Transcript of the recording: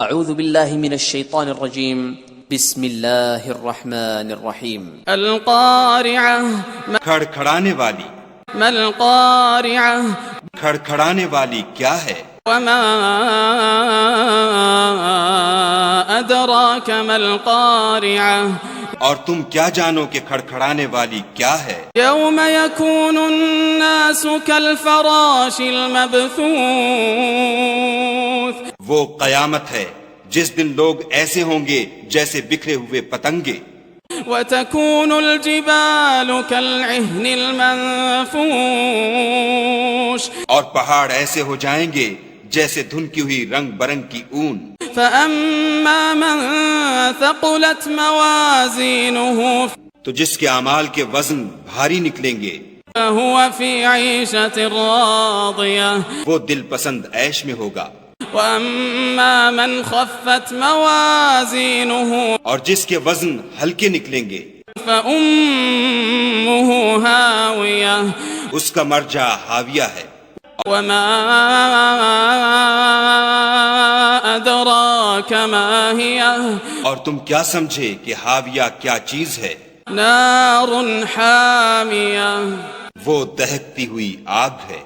اعوذ باللہ من الشیطان الرجیم بسم اللہ الرحمن الرحیم القارعہ کھڑکھڑانے والی ما القارعہ کھڑکھڑانے والی کیا ہے وما ادراک ما القارعہ اور تم کیا جانو کہ کھڑکھڑانے والی کیا ہے یوم یکون الناس کالفراش المبثوث وہ قیامت ہے جس دن لوگ ایسے ہوں گے جیسے بکھرے ہوئے پتنگے وتكون الجبال كالعهن المنفوش اور پہاڑ ایسے ہو جائیں گے جیسے دھنکی ہوئی رنگ برنگ کی اون فأما من ثقلت موازينه تو جس کے اعمال کے وزن بھاری نکلیں گے فهو في عيشة راضية وہ دل پسند عیش میں ہوگا وأما من خفت موازينه اور جس کے وزن ہلکے نکلیں گے فأمه هاوية اس کا مرجع حاویہ ہے وما أدراك ما هي اور تم کیا سمجھے کہ حاویہ کیا چیز ہے نار حامية وہ دہکتی ہوئی آگ ہے